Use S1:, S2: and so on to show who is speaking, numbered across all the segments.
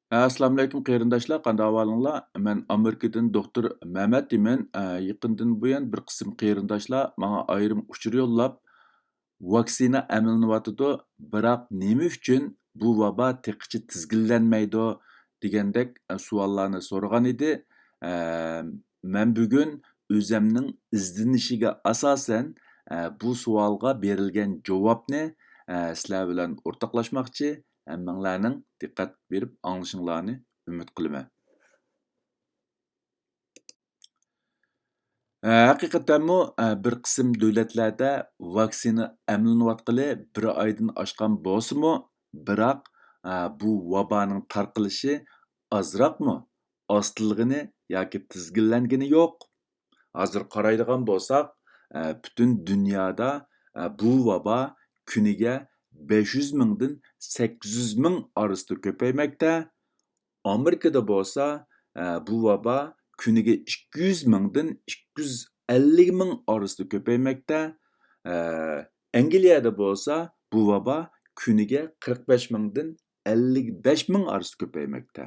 S1: Assalomu alaykum qarindoshlar, qanday ahvolinglar? Men Amerikadan doktor Mehmet deyman. Yaqindan buyon bir qism qarindoshlar menga ayrim uchur yo'llab, vaksina emlanyotidi, biroq nima uchun bu vabo teqichi tizginlanmaydi degandek savollarni so'ragan edi. Men bugun o'zimning izlanishiga asosan bu savolga berilgan javobni sizlar bilan o'rtoqlashmoqchi. Hammanglarning diqqat berib anglashinglarni umid qilaman. Haqiqatanmi bir qism davlatlarda vaksina emlanayotgani bir oydan oshgan bo'lsa-mu, biroq bu vaboning tarqalishi ozroqmi, ostilg'ini yoki tizginlangani yo'q. Hozir qaraydigan bo'lsak, butun dunyoda bu vabo kuniga 500 mingdan 800 ming orasida ko'paymoqda. Amerikada bo'lsa, bu vabo kuniga 200 mingdan 250 ming orasida ko'paymoqda. Angliyada bo'lsa, bu vabo kuniga 45 mingdan 55 ming orasida ko'paymoqda.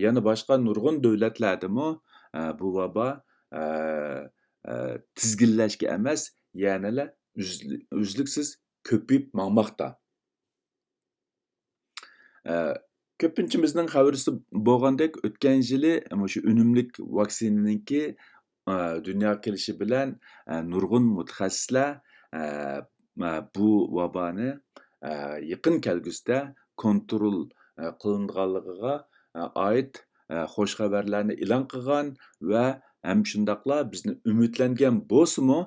S1: Yana boshqa nurg'un davlatlardami bu vabo tizginlashga emas, yanada uzluksiz ko'payib mangmoqda. Ko'pinchimizning xabarisi bo'lgandek, o'tgan yili shu unumlik vaksinaninki dunyoga kelishi bilan nurg'un mutaxassislar bu vaboni yaqin kelgusida kontrol qilinganligiga oid xush xabarlarni e'lon qilgan va ham shundoqla bizni umidlangan bo'lsa-mu,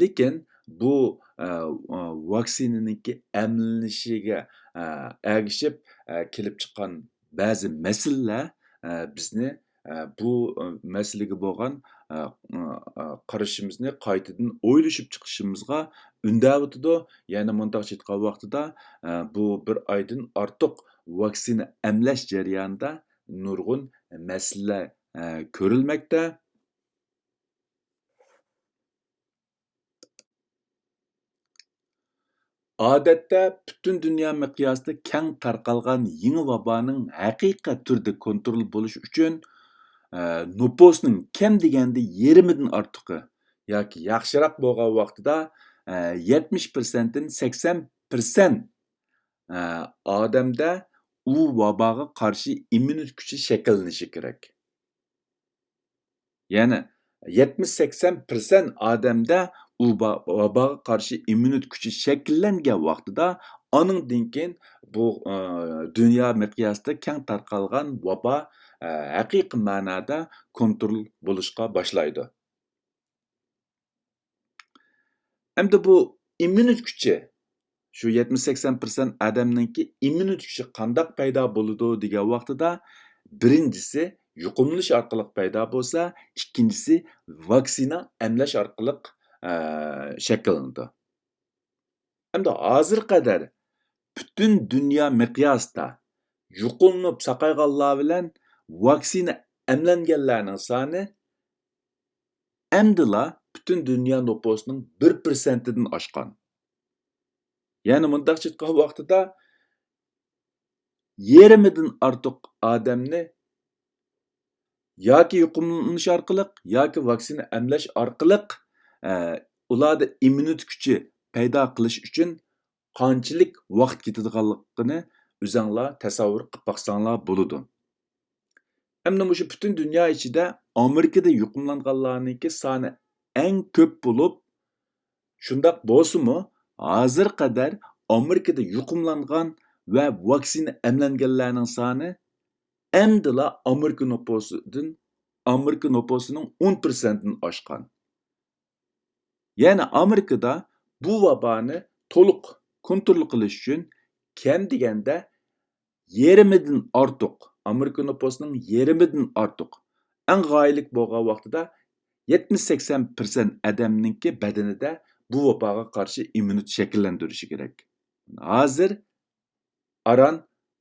S1: lekin bu vaksinaninki emlanishiga ergishib kelib chiqqan ba'zi masalalar bizni bu masalaga bo'lgan qarashimizni qaytadan o'ylashib chiqishimizga undayotidi. Yana mundaq aytgan vaqtida bu bir oydan ortiq vaksina emlash jarayonida nurg'un masalalar ko'rilmoqda. Odatda butun dunyo miqyosida keng tarqalgan yangi vaboning haqiqiy turda kontrol bo'lishi uchun nüfusning kam deganda yarimidan ortiqi yoki yaxshiroq bo'lgan vaqtida 70% dan 80% odamda u vaboga qarshi immunitet kuchi shakllanishi kerak. Ya'ni 70-80% odamda u vaboga qarshi immunitet kuchi shakllangan vaqtida onundan keyin bu dunyo miqyosida keng tarqalgan vabo haqiqiy ma'noda kontrol bo'lishga boshlaydi. Endi bu immunitet kuchi shu 70-80% odamninki immunitet kuchi qandoq paydo bo'ladi degan vaqtida birinchisi yuqumlanish orqali paydo bo'lsa, ikkinchisi vaksina emlash orqali shakllanadi. Endi hozir qadar butun dunyo miqyosida yuqumlanib saqayganlar bilan vaksina emlanganlarning soni emdila butun dunyo nüfusining 1%dan oshgan. Ya'ni mundaq aytgan vaqtida yarimidan ortiq odamni yoki yuqumlanish orqali yoki vaksina emlash orqali ularda immunitet kuchi paydo qilish uchun qanchalik vaqt ketadiganligini o'zinglar tasavvur qilib baqsanglar bo'ladi. Endi shu butun dunyo ichida Amerikada yuqumlanganlarninki soni eng ko'p bo'lib, shundoq bo'lsa-mu, hozir qadar Amerikada yuqumlangan va vaksina emlanganlarning soni emdila Amerika nüfusining 10%dan oshgan. Ya'ni Amerikada bu vaboni to'liq kontrol qilish uchun kam deganda yarimidan ortiq, Amerika nüfusining yarimidan ortiq eng g'oyalik bo'lgan vaqtida 70-80% odamninki badanida bu vaboga qarshi immunitet shakllantirishi kerak. Hozir aran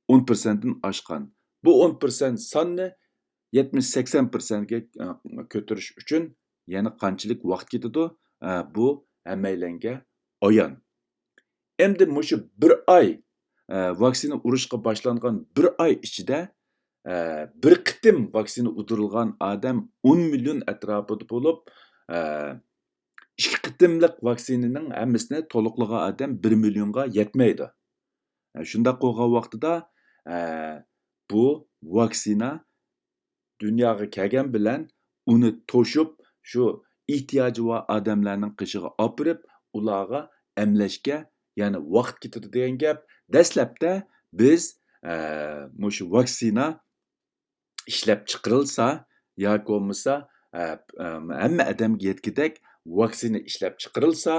S1: 10%dan oshgan. Bu 10% sonni 70-80% ga ko'tarish uchun yana qanchalik vaqt ketadi? Bu hammalarga ayon. Endi shu bir oy vaksina urishga boshlangan bir oy ichida bir qitim vaksina udirilgan odam 10 million atrofida bo'lib, 2 qitimliq vaksinaning hammasini to'liqlagan odam 1 millionga yetmaydi. Shundaq bo'lgan vaqtida bu vaksina dunyoga kelgan bilan uni to'shib, shu ehtiyoji bor odamlarning qishiga olib borib, ularga emlashga, ya'ni vaqt ketadi degan gap. Dastlabda biz mushu vaksina ishlab chiqarilsa yoki bo'lmasa hamma odamga yetkidek vaksina ishlab chiqarilsa,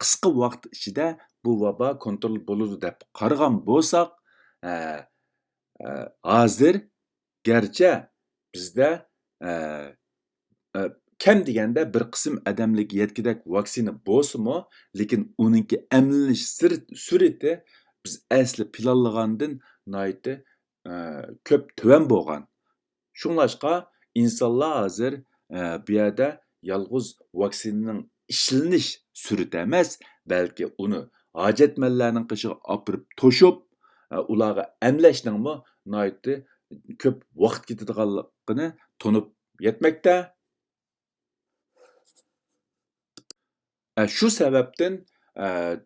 S1: qisqa vaqt ichida bu vabo kontrol bo'ladi deb qaragan bo'lsak, hozir garchi bizda kam deganda bir qism odamlarga yetkidek vaksina bo'lsa-mu, lekin uninki emlanish surati biz asli planlagandan nihoyatda ko'p tuvan bo'lgan. Shunlashqa insonlar hozir bu yerda yolg'iz vaksinaning ishlanish surati emas, balki uni hojatmandlarning qishiga olib borib to'shib, ularga emlashningmi nihoyatda ko'p vaqt ketadiganligini tunib yetmoqda. Shu sababdan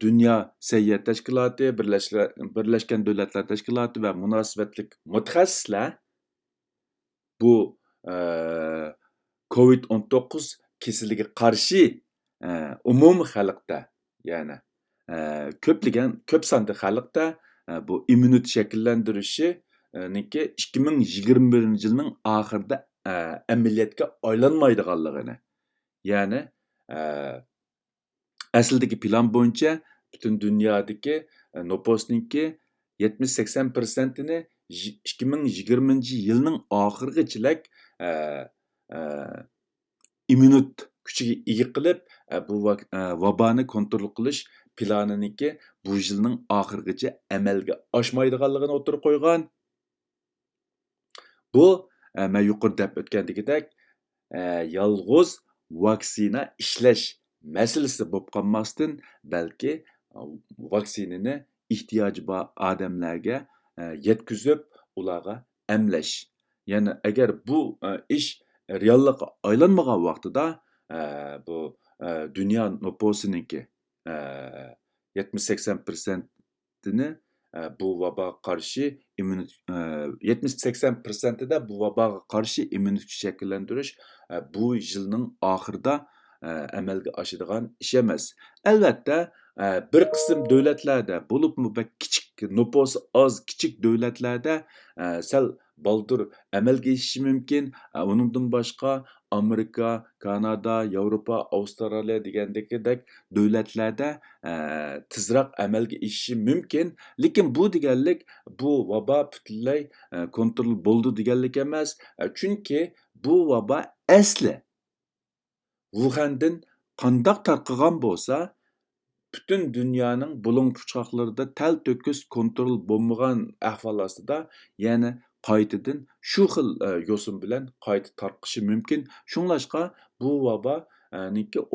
S1: Dünya Səhiyyə Təşkilatı, Birləşmiş Dövlətlər Təşkilatı və münasibətlik mütəxəssislər bu COVID-19 kesiliga qarshi umum xalqda, ya'ni ko'p sonli xalqda bu immunitet shakllantirishi 2021 yilning oxirida amaliyotga aylanmaydiganligini, ya'ni aslidagi plan bo'yicha butun dunyodagi nüfusninki 70-80%ni 2020 yilning oxirigacha immunitet kuchiga ega qilib, bu vaboni kontrol qilish planiniki bu yilning oxirigacha amalga oshmaydiganligini o'tirib qo'ygan. Bu men yuqorida o'tgandagidek yolg'iz vaksina ishlash masalasi bo'lib qolmasdan, balki vaksinani ehtiyoji bor odamlarga yetkazib, ularga emlash. Ya'ni agar bu ish reallikqa aylanmagan vaqtida bu dunyo nüfusiniki 70-80%ni bu vaboga qarshi 70-80%da bu vaboga qarshi immunitet shakllantirish bu yilning oxirida amalga oshadigan ish emas. Albatta, bir qism davlatlarda, bo'libmi kichik nüfusi oz kichik davlatlarda sal baldur amalga oshishi mumkin. Uningdan boshqa Amerika, Kanada, Yevropa, Avstraliya degandek davlatlarda tezroq amalga oshishi mumkin. Lekin bu deganlik bu vabo butunlay kontrol bo'ldi deganlik emas. Chunki bu vabo asli Wuhan'dan qandaq tarqagan bo'lsa, butun dunyoning bulung puchoqlarida tal to'kis kontrol bo'lmagan ahvol ostida, ya'ni qaytadan shu xil yo'sin bilan qayta tarqishi mumkin. Shunlashqa bu vabo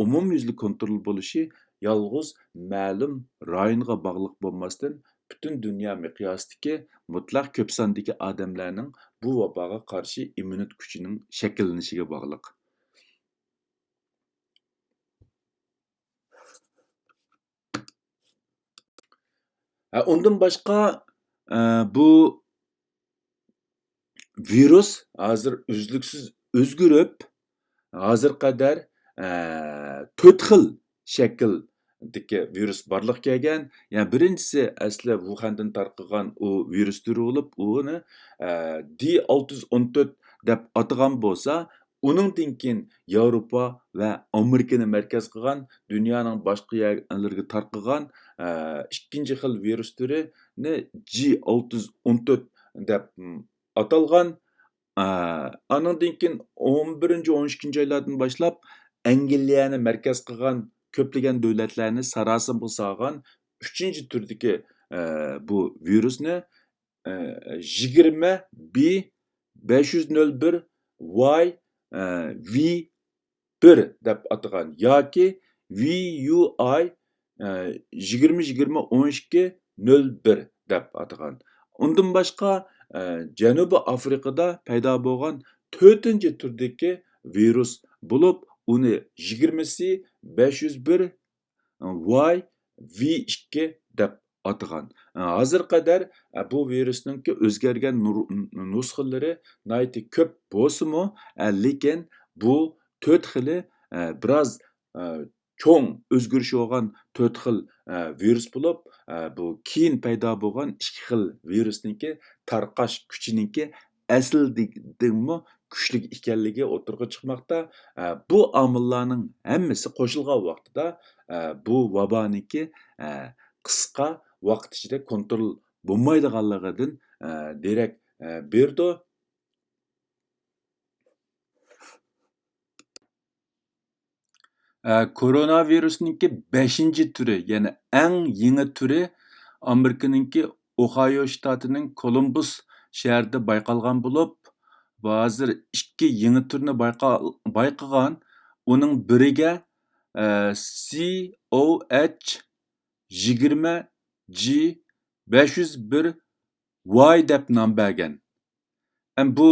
S1: umumyuzli kontrol bo'lishi yolg'iz ma'lum rayonga bog'liq bo'lmasdan, butun dunyo miqyosidagi mutlaq ko'p sondagi odamlarning bu vaboga qarshi immunitet kuchining shakllanishiga bog'liq. Ondan başqa bu virus hozir uzluksiz o'zgarib, hozir qadar 4 xil shakldagi virus borliq kelgan. Yani birinchisi asli Wuhan'dan tarqagan o virus turi bo'lib, uni D614 deb atagan bo'lsa, uningdan keyin Yevropa va Amerikani markaz qilgan, dunyoning boshqa yerlariga tarqagan ikkinchi xil virus turini G614 deb atalgan. Andan keyin 11-12 oylardan boshlab Angliyani markaz qilgan ko'plagan davlatlarni sarosima solgan 3-turdagi bu virusni 20B501Y-V1 deb atagan yoki VUI 20-20-12-01 deb atagan. Undan başqa Janubiy Afrikada paydo bo'lgan 4-turdagi virus bo'lib, uni 20si 501 YV2 deb atagan. Hozir qadar bu virusninki o'zgargan nusxalari nihoyatda ko'p bo'lsa-mu, lekin bu 4 xili biroz cho'ng o'zgarishi bo'lgan 4 xil virus bo'lib, bu keyin paydo bo'lgan 2 xil virusninki tarqash kuchininki aslidagimi kuchli ekanligi o'tirg'a chiqmoqda. Bu omillarning hammasi qo'shilgan vaqtida bu vaboninki qisqa vaqt ichida kontrol bo'lmaydiganligidan derak berdi. Koronavirusninki 5-turi, ya'ni eng yangi turi Amerikaninki Ohio shtatining Columbus shahrida bayqalgan bo'lib, hozir 2 yangi turni bayqagan. Uning biriga COH20G501Y deb nom bergan. Bu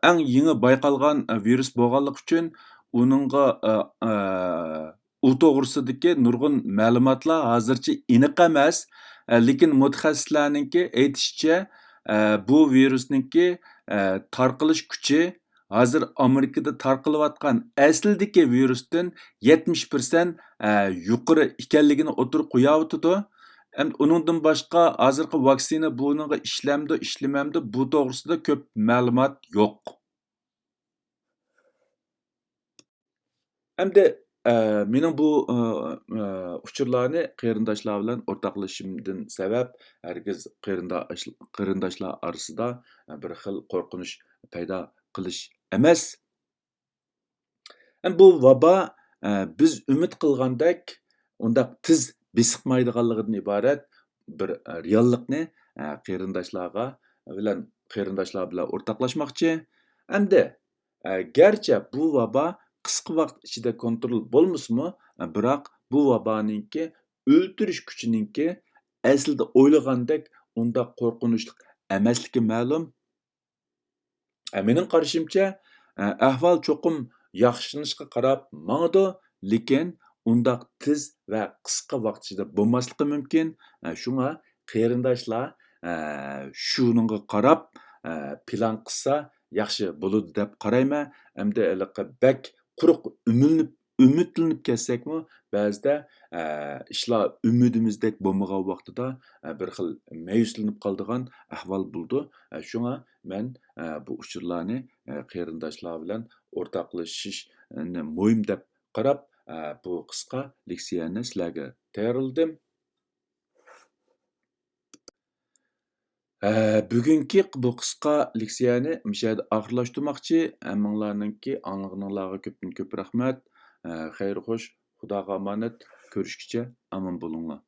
S1: eng yangi bayqalgan virus bo'lganligi uchun uningga u to'g'risidagi nurg'un ma'lumotlar hozircha aniq emas, lekin mutaxassislarninki aytishicha, bu virusninki tarqalish kuchi hozir Amerikada tarqalayotgan aslidagi virusdan 70% yuqori ekanligini o'tirib qo'yayotidi. Uningdan boshqa hozirgi vaksina buningga ishlamdi, ishlamamdi, bu to'g'risida ko'p ma'lumot yo'q. Hamda mening bu uchurlarni qarindoshlar bilan o'rtoqlashishimdan sabab hargiz qarindoshlar orasida bir xil qo'rqinish paydo qilish emas. Bu vabo biz umid qilgandek undaq tiz besiqmaydiganligidan iborat bir reallikni qarindoshlar bilan o'rtoqlashmoqchi. Hamda garchi bu vabo qisqa vaqt ichida kontrol bo'lmasa-mu, biroq bu vaboninki o'ltirish kuchininki aslida o'ylagandek undaq qo'rqinchli emasligi ma'lum. Mening qarashimcha, ahvol cho'qim yaxshilanishga qarab mangdi, lekin undaq tiz va qisqa vaqt ichida bo'lmasligi mumkin. Shunga qarindoshlar shuningga qarab plan qilsa yaxshi bo'ladi deb qarayman. Hamda bak quruq umidlanib ketsakmi, ba'zida ishlar umidimizdek bo'lmagan vaqtida bir xil ma'yuslanib qoladigan ahvol bo'ldi. Shunga men bu uchurlarni qarindoshlar bilan o'rtoqlashishni muhim deb qarab, bu qisqa leksiyani sizlarga tayyorladim. Bugungi bu qisqa leksiyani bu yerda oxirlashtirmoqchi. Hammanglarningki anglag'aninglarga ko'pdan ko'p rahmat. Xayr xo'sh, Xudoga omonat. Ko'rishguncha omon bo'linglar.